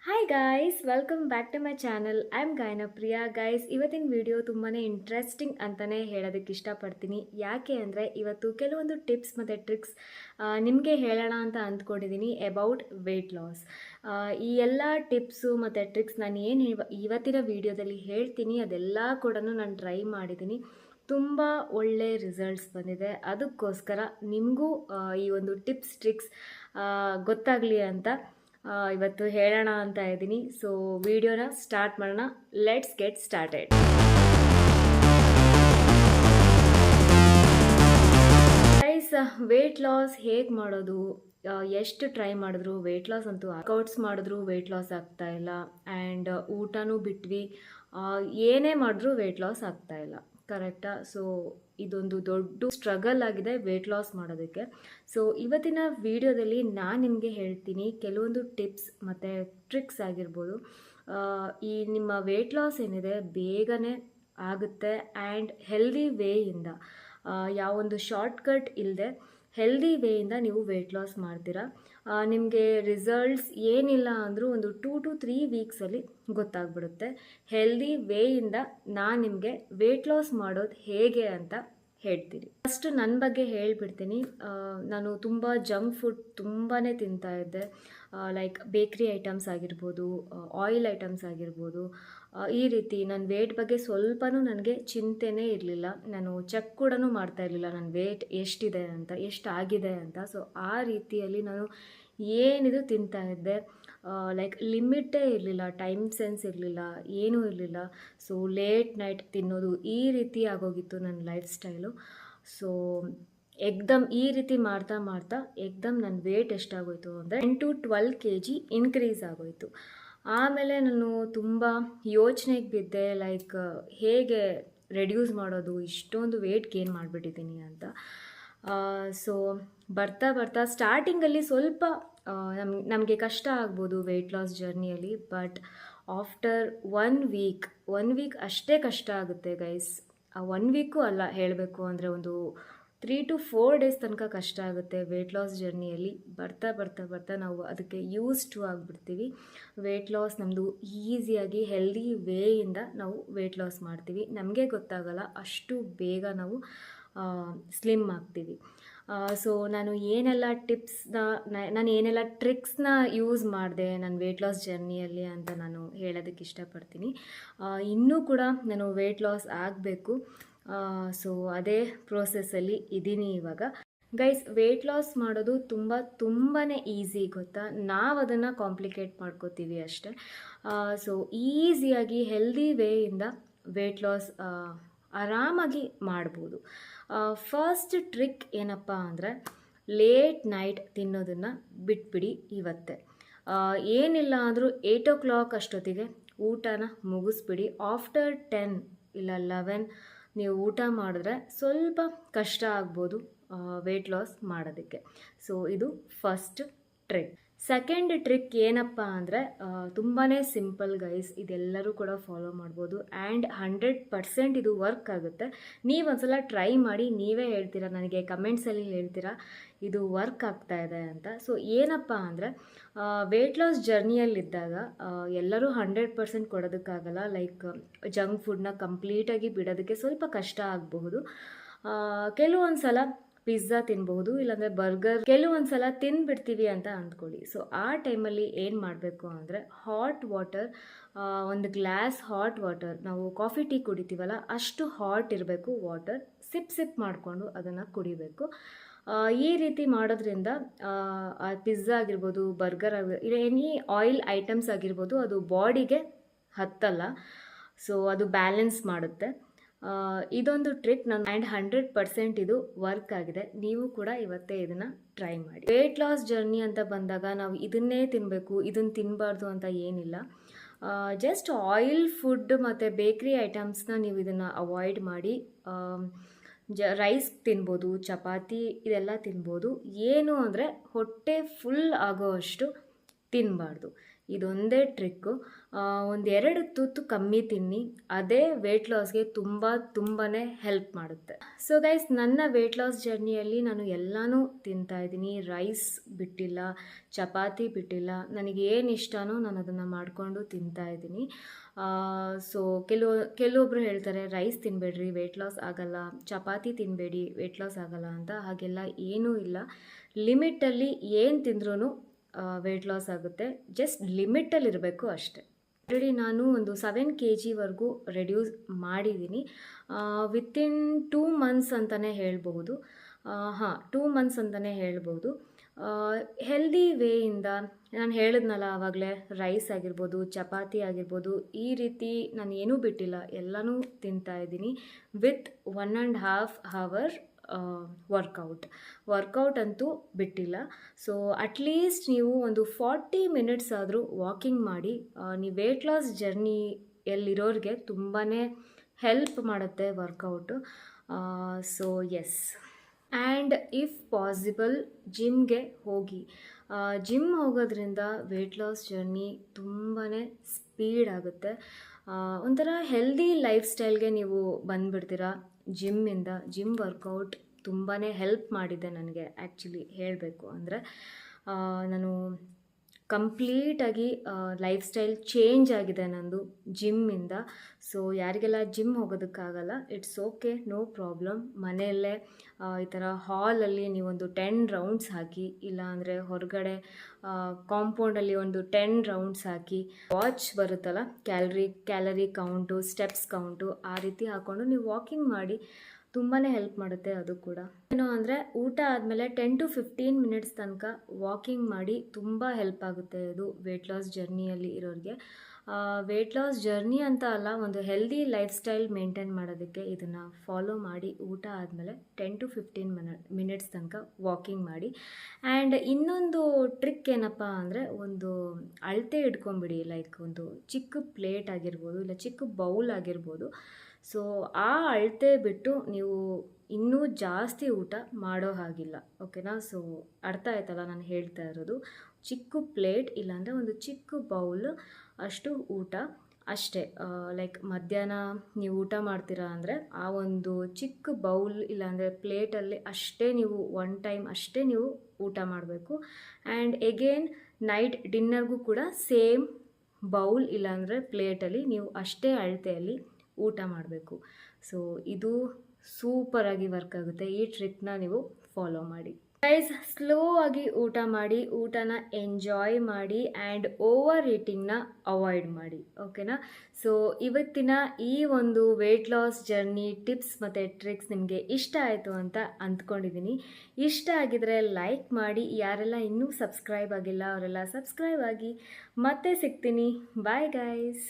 Hi guys, welcome back to my channel. I am Gayana Priya. Guys, ಇವತ್ತಿನ video ತುಂಬಾ interesting ಅಂತಲೇ ಹೇಳೋದಕ್ಕೆ ಇಷ್ಟಪಡ್ತೀನಿ. ಯಾಕೆ ಅಂದರೆ ಇವತ್ತು ಕೆಲವೊಂದು ಟಿಪ್ಸ್ ಮತ್ತು ಟ್ರಿಕ್ಸ್ ನಿಮಗೆ ಹೇಳೋಣ ಅಂತ ಅಂದ್ಕೊಂಡಿದ್ದೀನಿ ಅಬೌಟ್ ವೆಯ್ಟ್ ಲಾಸ್. ಈ ಎಲ್ಲ ಟಿಪ್ಸು ಮತ್ತು ಟ್ರಿಕ್ಸ್ ನಾನು ಏನು ಇವತ್ತಿನ ವಿಡಿಯೋದಲ್ಲಿ ಹೇಳ್ತೀನಿ ಅದೆಲ್ಲ ಕೂಡ ನಾನು ಟ್ರೈ ಮಾಡಿದ್ದೀನಿ. ತುಂಬ ಒಳ್ಳೆ ರಿಸಲ್ಟ್ಸ್ ಬಂದಿದೆ. ಅದಕ್ಕೋಸ್ಕರ ನಿಮಗೂ ಈ ಒಂದು ಟಿಪ್ಸ್ ಟ್ರಿಕ್ಸ್ ಗೊತ್ತಾಗಲಿ ಅಂತ ಇವತ್ತು ಹೇಳೋಣ ಅಂತ ಇದ್ದೀನಿ. ಸೊ ವಿಡಿಯೋನ ಸ್ಟಾರ್ಟ್ ಮಾಡೋಣ. Let's get started. Guys, weight loss ಹೇಗೆ ಮಾಡೋದು, ಎಷ್ಟು ಟ್ರೈ ಮಾಡಿದ್ರು ವೆಯ್ಟ್ ಲಾಸ್ ಅಂತೂ, ವರ್ಕೌಟ್ಸ್ ಮಾಡಿದ್ರು ವೆಯ್ಟ್ ಲಾಸ್ ಆಗ್ತಾ ಇಲ್ಲ, ಆ್ಯಂಡ್ ಊಟನೂ ಬಿಟ್ವಿ, ಏನೇ ಮಾಡಿದ್ರು ವೆಯ್ಟ್ ಲಾಸ್ ಆಗ್ತಾ ಇಲ್ಲ. ಕರೆಕ್ಟಾ? ಸೊ ಇದೊಂದು ದೊಡ್ಡ ಸ್ಟ್ರಗಲ್ ಆಗಿದೆ ವೆಯ್ಟ್ ಲಾಸ್ ಮಾಡೋದಕ್ಕೆ. ಸೊ ಇವತ್ತಿನ ವಿಡಿಯೋದಲ್ಲಿ ನಾನು ನಿಮಗೆ ಹೇಳ್ತೀನಿ ಕೆಲವೊಂದು ಟಿಪ್ಸ್ ಮತ್ತು ಟ್ರಿಕ್ಸ್ ಆಗಿರ್ಬೋದು. ಈ ನಿಮ್ಮ ವೆಯ್ಟ್ ಲಾಸ್ ಏನಿದೆ ಬೇಗನೆ ಆಗುತ್ತೆ ಆ್ಯಂಡ್ ಹೆಲ್ದಿ ವೇಯಿಂದ, ಯಾವೊಂದು ಶಾರ್ಟ್ಕಟ್ ಇಲ್ಲದೆ ಹೆಲ್ದಿ ವೇಯಿಂದ ನೀವು ವೆಯ್ಟ್ ಲಾಸ್ ಮಾಡ್ತೀರಾ. ನಿಮಗೆ ರಿಸಲ್ಟ್ಸ್ ಏನಿಲ್ಲ ಅಂದರೂ ಒಂದು 2 to 3 ವೀಕ್ಸಲ್ಲಿ ಗೊತ್ತಾಗ್ಬಿಡುತ್ತೆ. ಹೆಲ್ದಿ ವೇಯಿಂದ ನಾನು ನಿಮಗೆ ವೆಯ್ಟ್ ಲಾಸ್ ಮಾಡೋದು ಹೇಗೆ ಅಂತ ಹೇಳ್ತೀನಿ. ಫಸ್ಟ್ ನನ್ನ ಬಗ್ಗೆ ಹೇಳಿಬಿಡ್ತೀನಿ. ನಾನು ತುಂಬ ಜಂಕ್ ಫುಡ್ ತುಂಬಾ ತಿಂತಾ ಇದ್ದೆ. ಲೈಕ್ ಬೇಕ್ರಿ ಐಟಮ್ಸ್ ಆಗಿರ್ಬೋದು, ಆಯಿಲ್ ಐಟಮ್ಸ್ ಆಗಿರ್ಬೋದು. ಈ ರೀತಿ ನನ್ನ ವೇಟ್ ಬಗ್ಗೆ ಸ್ವಲ್ಪನೂ ನನಗೆ ಚಿಂತೆನೇ ಇರಲಿಲ್ಲ. ನಾನು ಚೆಕ್ ಕೂಡ ಮಾಡ್ತಾ ಇರಲಿಲ್ಲ ನನ್ನ ವೇಟ್ ಎಷ್ಟಿದೆ ಅಂತ, ಎಷ್ಟಾಗಿದೆ ಅಂತ. ಸೊ ಆ ರೀತಿಯಲ್ಲಿ ನಾನು ಏನಿದು ತಿಂತಾ ಇದ್ದೆ. ಲೈಕ್ ಲಿಮಿಟೇ ಇರಲಿಲ್ಲ, ಟೈಮ್ ಸೆನ್ಸ್ ಇರಲಿಲ್ಲ, ಏನೂ ಇರಲಿಲ್ಲ. ಸೊ ಲೇಟ್ ನೈಟ್ ತಿನ್ನೋದು ಈ ರೀತಿ ಆಗೋಗಿತ್ತು ನನ್ನ ಲೈಫ್ ಸ್ಟೈಲು. ಸೊ ಏಕ್ದಮ್ ಈ ರೀತಿ ಮಾಡ್ತಾ ಮಾಡ್ತಾ ಏಕ್ದಮ್ ನನ್ನ ವೇಟ್ ಎಷ್ಟಾಗೋಯ್ತು ಅಂದರೆ 10 to 12 kg ಇನ್ಕ್ರೀಸ್ ಆಗೋಯಿತು. ಆಮೇಲೆ ನಾನು ತುಂಬ ಯೋಚನೆಗೆ ಬಿದ್ದೆ, ಲೈಕ್ ಹೇಗೆ ರೆಡ್ಯೂಸ್ ಮಾಡೋದು, ಇಷ್ಟೊಂದು ವೇಟ್ ಗೇನ್ ಮಾಡಿಬಿಟ್ಟಿದ್ದೀನಿ ಅಂತ. ಸೊ ಬರ್ತಾ ಬರ್ತಾ ಸ್ಟಾರ್ಟಿಂಗಲ್ಲಿ ಸ್ವಲ್ಪ ನಮಗೆ ಕಷ್ಟ ಆಗ್ಬೋದು ವೆಯ್ಟ್ ಲಾಸ್ ಜರ್ನಿಯಲ್ಲಿ. ಬಟ್ ಆಫ್ಟರ್ 1 ವೀಕ್ ಅಷ್ಟೇ ಕಷ್ಟ ಆಗುತ್ತೆ ಗೈಸ್. 1 ವೀಕು ಅಲ್ಲ, ಹೇಳಬೇಕು ಅಂದರೆ ಒಂದು 3 to 4 days ತನಕ ಕಷ್ಟ ಆಗುತ್ತೆ ವೆಯ್ಟ್ ಲಾಸ್ ಜರ್ನಿಯಲ್ಲಿ. ಬರ್ತಾ ಬರ್ತಾ ಬರ್ತಾ ನಾವು ಅದಕ್ಕೆ ಯೂಸ್ ಟು ಆಗಿಬಿಡ್ತೀವಿ. ವೆಯ್ಟ್ ಲಾಸ್ ನಮ್ಮದು ಈಸಿಯಾಗಿ ಹೆಲ್ದಿ ವೇಯಿಂದ ನಾವು ವೆಯ್ಟ್ ಲಾಸ್ ಮಾಡ್ತೀವಿ. ನಮಗೆ ಗೊತ್ತಾಗಲ್ಲ, ಅಷ್ಟು ಬೇಗ ನಾವು ಸ್ಲಿಮ್ ಆಗ್ತೀವಿ. ಸೊ ನಾನು ಏನೆಲ್ಲ ನಾನು ಏನೆಲ್ಲ ಟ್ರಿಕ್ಸ್ನ ಯೂಸ್ ಮಾಡಿದೆ ನನ್ನ ವೆಯ್ಟ್ ಲಾಸ್ ಜರ್ನಿಯಲ್ಲಿ ಅಂತ ನಾನು ಹೇಳೋದಕ್ಕೆ ಇಷ್ಟಪಡ್ತೀನಿ. ಇನ್ನೂ ಕೂಡ ನಾನು ವೆಯ್ಟ್ ಲಾಸ್ ಆಗಬೇಕು. ಸೊ ಅದೇ ಪ್ರೋಸೆಸ್ಸಲ್ಲಿ ಇದ್ದೀನಿ ಇವಾಗ. ಗೈಸ್, ವೆಯ್ಟ್ ಲಾಸ್ ಮಾಡೋದು ತುಂಬಾ ಈಸಿ ಗೊತ್ತಾ. ನಾವು ಅದನ್ನು ಕಾಂಪ್ಲಿಕೇಟ್ ಮಾಡ್ಕೋತೀವಿ ಅಷ್ಟೇ. ಸೊ ಈಸಿಯಾಗಿ ಹೆಲ್ದಿ ವೇಯಿಂದ ವೆಯ್ಟ್ ಲಾಸ್ ಆರಾಮಾಗಿ ಮಾಡ್ಬೋದು. ಫಸ್ಟ್ ಟ್ರಿಕ್ ಏನಪ್ಪ ಅಂದರೆ ಲೇಟ್ ನೈಟ್ ತಿನ್ನೋದನ್ನು ಬಿಟ್ಬಿಡಿ ಇವತ್ತೇ. ಏನಿಲ್ಲ ಅಂದರೂ 8 o'clock ಅಷ್ಟೊತ್ತಿಗೆ ಊಟನ ಮುಗಿಸ್ಬಿಡಿ. ಆಫ್ಟರ್ 10 ಇಲ್ಲ 11 ನೀವು ಊಟ ಮಾಡಿದ್ರೆ ಸ್ವಲ್ಪ ಕಷ್ಟ ಆಗ್ಬೋದು ವೆಯ್ಟ್ ಲಾಸ್ ಮಾಡೋದಕ್ಕೆ. ಸೊ ಇದು ಫಸ್ಟ್ ಟ್ರಿಕ್. ಸೆಕೆಂಡ್ ಟ್ರಿಕ್ ಏನಪ್ಪ ಅಂದರೆ ತುಂಬಾ ಸಿಂಪಲ್ ಗೈಸ್, ಇದೆಲ್ಲರೂ ಕೂಡ ಫಾಲೋ ಮಾಡ್ಬೋದು ಆ್ಯಂಡ್ 100% ಇದು ವರ್ಕ್ ಆಗುತ್ತೆ. ನೀವು ಒಂದ್ಸಲ ಟ್ರೈ ಮಾಡಿ ನೀವೇ ಹೇಳ್ತೀರಾ, ನನಗೆ ಕಮೆಂಟ್ಸಲ್ಲಿ ಹೇಳ್ತೀರಾ ಇದು ವರ್ಕ್ ಆಗ್ತಾ ಇದೆ ಅಂತ. ಸೊ ಏನಪ್ಪ ಅಂದರೆ ವೆಯ್ಟ್ ಲಾಸ್ ಜರ್ನಿಯಲ್ಲಿದ್ದಾಗ ಎಲ್ಲರೂ 100% ಕೊಡೋದಕ್ಕಾಗಲ್ಲ. ಲೈಕ್ ಜಂಕ್ ಫುಡ್ನ ಕಂಪ್ಲೀಟಾಗಿ ಬಿಡೋದಕ್ಕೆ ಸ್ವಲ್ಪ ಕಷ್ಟ ಆಗಬಹುದು. ಕೆಲವೊಂದು ಸಲ ಪಿಜ್ಜಾ ತಿನ್ಬಹುದು, ಇಲ್ಲಾಂದರೆ ಬರ್ಗರ್ ಕೆಲವೊಂದು ಸಲ ತಿಂದುಬಿಡ್ತೀವಿ ಅಂತ ಅಂದ್ಕೊಳ್ಳಿ. ಸೊ ಆ ಟೈಮಲ್ಲಿ ಏನು ಮಾಡಬೇಕು ಅಂದರೆ ಹಾಟ್ ವಾಟರ್, ಒಂದು ಗ್ಲಾಸ್ ಹಾಟ್ ವಾಟರ್, ನಾವು ಕಾಫಿ ಟೀ ಕುಡಿತೀವಲ್ಲ ಅಷ್ಟು ಹಾಟ್ ಇರಬೇಕು ವಾಟರ್, ಸಿಪ್ ಮಾಡಿಕೊಂಡು ಅದನ್ನು ಕುಡಿಬೇಕು. ಈ ರೀತಿ ಮಾಡೋದ್ರಿಂದ ಪಿಜ್ಜಾ ಆಗಿರ್ಬೋದು, ಬರ್ಗರ್ ಆಗಿರ್ಬೋದು, ಎನಿ ಆಯಿಲ್ ಐಟಮ್ಸ್ ಆಗಿರ್ಬೋದು, ಅದು ಬಾಡಿಗೆ ಹತ್ತಲ್ಲ. ಸೊ ಅದು ಬ್ಯಾಲೆನ್ಸ್ ಮಾಡುತ್ತೆ. ಇದೊಂದು ಟ್ರಿಕ್ ನಾನು ಆ್ಯಂಡ್ 100% ಇದು ವರ್ಕ್ ಆಗಿದೆ. ನೀವು ಕೂಡ ಇವತ್ತೇ ಇದನ್ನು ಟ್ರೈ ಮಾಡಿ. ವೆಯ್ಟ್ ಲಾಸ್ ಜರ್ನಿ ಅಂತ ಬಂದಾಗ ನಾವು ಇದನ್ನೇ ತಿನ್ನಬೇಕು, ಇದನ್ನು ತಿನ್ನಬಾರ್ದು ಅಂತ ಏನಿಲ್ಲ. ಜಸ್ಟ್ ಆಯಿಲ್ ಫುಡ್ ಮತ್ತು ಬೇಕ್ರಿ ಐಟಮ್ಸ್ನ ನೀವು ಇದನ್ನು ಅವಾಯ್ಡ್ ಮಾಡಿ. ರೈಸ್ ತಿನ್ಬೋದು, ಚಪಾತಿ ಇದೆಲ್ಲ ತಿನ್ಬೋದು. ಏನು ಅಂದರೆ ಹೊಟ್ಟೆ ಫುಲ್ ಆಗೋ ಅಷ್ಟು ತಿನ್ನಬಾರ್ದು. ಇದೊಂದೇ ಟ್ರಿಕ್ಕು. ಒಂದೆರಡು ತುತ್ತು ಕಮ್ಮಿ ತಿನ್ನಿ, ಅದೇ ವೆಯ್ಟ್ ಲಾಸ್ಗೆ ತುಂಬಾ ಹೆಲ್ಪ್ ಮಾಡುತ್ತೆ. ಸೊ ಗೈಸ್, ನನ್ನ ವೆಯ್ಟ್ ಲಾಸ್ ಜರ್ನಿಯಲ್ಲಿ ನಾನು ಎಲ್ಲನೂ ತಿಂತಾಯಿದ್ದೀನಿ. ರೈಸ್ ಬಿಟ್ಟಿಲ್ಲ, ಚಪಾತಿ ಬಿಟ್ಟಿಲ್ಲ. ನನಗೆ ಏನು ಇಷ್ಟನೋ ನಾನು ಅದನ್ನು ಮಾಡಿಕೊಂಡು ತಿಂತಾಯಿದ್ದೀನಿ. ಸೊ ಕೆಲವೊಬ್ಬರು ಹೇಳ್ತಾರೆ ರೈಸ್ ತಿನ್ನಬೇಡ್ರಿ, ವೆಯ್ಟ್ ಲಾಸ್ ಆಗಲ್ಲ, ಚಪಾತಿ ತಿನ್ನಬೇಡಿ, ವೆಯ್ಟ್ ಲಾಸ್ ಆಗಲ್ಲ ಅಂತ. ಹಾಗೆಲ್ಲ ಏನೂ ಇಲ್ಲ. ಲಿಮಿಟಲ್ಲಿ ಏನು ತಿಂದ್ರೂ ವೆಯ್ಟ್ ಲಾಸ್ ಆಗುತ್ತೆ. ಜಸ್ಟ್ ಲಿಮಿಟಲ್ಲಿರಬೇಕು ಅಷ್ಟೇ. ಆಲ್ರೆಡಿ ನಾನು ಒಂದು 7 kgವರೆಗೂ ರೆಡ್ಯೂಸ್ ಮಾಡಿದ್ದೀನಿ. ವಿತಿನ್ 2 months ಅಂತಲೇ ಹೇಳ್ಬೋದು. 2 months ಅಂತಲೇ ಹೇಳ್ಬೋದು. ಹೆಲ್ದಿ ವೇಯಿಂದ ನಾನು ಹೇಳಿದ್ನಲ್ಲ ಆವಾಗಲೇ, ರೈಸ್ ಆಗಿರ್ಬೋದು, ಚಪಾತಿ ಆಗಿರ್ಬೋದು, ಈ ರೀತಿ ನಾನು ಏನೂ ಬಿಟ್ಟಿಲ್ಲ, ಎಲ್ಲನೂ ತಿಂತಾಯಿದ್ದೀನಿ ವಿತ್ 1.5 hour ವರ್ಕೌಟ್ ಅಂತೂ ಬಿಟ್ಟಿಲ್ಲ. ಸೊ ಅಟ್ಲೀಸ್ಟ್ ನೀವು ಒಂದು 40 minutes ಆದರೂ ವಾಕಿಂಗ್ ಮಾಡಿ. ನೀವು ವೆಯ್ಟ್ ಲಾಸ್ ಜರ್ನಿಯಲ್ಲಿರೋರಿಗೆ ತುಂಬಾ ಹೆಲ್ಪ್ ಮಾಡುತ್ತೆ workout. So yes, and if possible ಜಿಮ್ಗೆ ಹೋಗಿ. ಜಿಮ್ ಹೋಗೋದ್ರಿಂದ ವೆಯ್ಟ್ ಲಾಸ್ ಜರ್ನಿ ತುಂಬಾ ಸ್ಪೀಡ್ ಆಗುತ್ತೆ. ಒಂಥರ ಹೆಲ್ದಿ ಲೈಫ್ ಸ್ಟೈಲ್ಗೆ ನೀವು ಬಂದುಬಿಡ್ತೀರಾ ಜಿಮ್ಮಿಂದ. ಜಿಮ್ ವರ್ಕೌಟ್ ತುಂಬಾ ಹೆಲ್ಪ್ ಮಾಡಿದೆ ನನಗೆ. ಆ್ಯಕ್ಚುಲಿ ಹೇಳಬೇಕು ಅಂದರೆ ನಾನು ಕಂಪ್ಲೀಟಾಗಿ ಲೈಫ್ ಸ್ಟೈಲ್ ಚೇಂಜ್ ಆಗಿದೆ ನಂದು ಜಿಮ್ಮಿಂದ. ಸೊ ಯಾರಿಗೆಲ್ಲ ಜಿಮ್ ಹೋಗೋದಕ್ಕಾಗಲ್ಲ, ಇಟ್ಸ್ ಓಕೆ, ನೋ ಪ್ರಾಬ್ಲಮ್. ಮನೆಯಲ್ಲೇ ಈ ಥರ ಹಾಲಲ್ಲಿ ನೀವೊಂದು 10 rounds ಹಾಕಿ, ಇಲ್ಲಾಂದರೆ ಹೊರಗಡೆ ಕಾಂಪೌಂಡಲ್ಲಿ ಒಂದು 10 rounds ಹಾಕಿ, ವಾಚ್ ಬರುತ್ತಲ್ಲ, ಕ್ಯಾಲರಿ ಕೌಂಟು, ಸ್ಟೆಪ್ಸ್ ಕೌಂಟು, ಆ ರೀತಿ ಹಾಕ್ಕೊಂಡು ನೀವು ವಾಕಿಂಗ್ ಮಾಡಿ. ತುಂಬಾ ಹೆಲ್ಪ್ ಮಾಡುತ್ತೆ ಅದು ಕೂಡ. ಏನು ಅಂದರೆ ಊಟ ಆದಮೇಲೆ 10 to 15 minutes ತನಕ ವಾಕಿಂಗ್ ಮಾಡಿ. ತುಂಬ ಹೆಲ್ಪ್ ಆಗುತ್ತೆ ಇದು ವೆಯ್ಟ್ ಲಾಸ್ ಜರ್ನಿಯಲ್ಲಿ ಇರೋರಿಗೆ. ವೆಯ್ಟ್ ಲಾಸ್ ಜರ್ನಿ ಅಂತ ಅಲ್ಲ, ಒಂದು ಹೆಲ್ದಿ ಲೈಫ್ ಸ್ಟೈಲ್ ಮೇಂಟೈನ್ ಮಾಡೋದಕ್ಕೆ ಇದನ್ನು ಫಾಲೋ ಮಾಡಿ. ಊಟ ಆದಮೇಲೆ 10 to 15 minutes ತನಕ ವಾಕಿಂಗ್ ಮಾಡಿ. ಆ್ಯಂಡ್ ಇನ್ನೊಂದು ಟ್ರಿಕ್ ಏನಪ್ಪ ಅಂದರೆ, ಒಂದು ಅಳತೆ ಇಟ್ಕೊಂಬಿಡಿ. ಲೈಕ್ ಒಂದು ಚಿಕ್ಕ ಪ್ಲೇಟ್ ಆಗಿರ್ಬೋದು, ಇಲ್ಲ ಚಿಕ್ಕ ಬೌಲ್ ಆಗಿರ್ಬೋದು. ಸೊ ಆ ಅಳತೆ ಬಿಟ್ಟು ನೀವು ಇನ್ನೂ ಜಾಸ್ತಿ ಊಟ ಮಾಡೋ ಹಾಗಿಲ್ಲ, ಓಕೆನಾ? ಸೊ ಅರ್ಥ ಆಯ್ತಲ್ಲ ನಾನು ಹೇಳ್ತಾ ಇರೋದು. ಚಿಕ್ಕ ಪ್ಲೇಟ್ ಇಲ್ಲಾಂದರೆ ಒಂದು ಚಿಕ್ಕ ಬೌಲ್ ಅಷ್ಟು ಊಟ ಅಷ್ಟೇ. ಲೈಕ್ ಮಧ್ಯಾಹ್ನ ನೀವು ಊಟ ಮಾಡ್ತೀರಾ ಅಂದರೆ ಆ ಒಂದು ಚಿಕ್ಕ ಬೌಲ್ ಇಲ್ಲಾಂದರೆ ಪ್ಲೇಟಲ್ಲಿ ಅಷ್ಟೇ ನೀವು 1 time ಅಷ್ಟೇ ನೀವು ಊಟ ಮಾಡಬೇಕು. ಆ್ಯಂಡ್ ಎಗೇನ್ ನೈಟ್ ಡಿನ್ನರ್ಗೂ ಕೂಡ ಸೇಮ್ ಬೌಲ್ ಇಲ್ಲಾಂದರೆ ಪ್ಲೇಟಲ್ಲಿ ನೀವು ಅಷ್ಟೇ ಅಳತೆಯಲ್ಲಿ ಊಟ ಮಾಡಬೇಕು. ಸೊ ಇದು ಸೂಪರಾಗಿ ವರ್ಕ್ ಆಗುತ್ತೆ. ಈ ಟ್ರಿಕ್ನ ನೀವು ಫಾಲೋ ಮಾಡಿ ಗೈಸ್. ಸ್ಲೋ ಆಗಿ ಊಟ ಮಾಡಿ, ಊಟನ ಎಂಜಾಯ್ ಮಾಡಿ, ಆ್ಯಂಡ್ ಓವರ್ ಈಟಿಂಗ್ನ ಅವಾಯ್ಡ್ ಮಾಡಿ, ಓಕೆನಾ? ಸೊ ಇವತ್ತಿನ ಈ ಒಂದು ವೆಯ್ಟ್ ಲಾಸ್ ಜರ್ನಿ ಟಿಪ್ಸ್ ಮತ್ತು ಟ್ರಿಕ್ಸ್ ನಿಮಗೆ ಇಷ್ಟ ಆಯಿತು ಅಂತ ಅಂದ್ಕೊಂಡಿದ್ದೀನಿ. ಇಷ್ಟ ಆಗಿದರೆ ಲೈಕ್ ಮಾಡಿ. ಯಾರೆಲ್ಲ ಇನ್ನೂ ಸಬ್ಸ್ಕ್ರೈಬ್ ಆಗಿಲ್ಲ ಅವರೆಲ್ಲ ಸಬ್ಸ್ಕ್ರೈಬ್ ಆಗಿ. ಮತ್ತೆ ಸಿಗ್ತೀನಿ. Bye guys.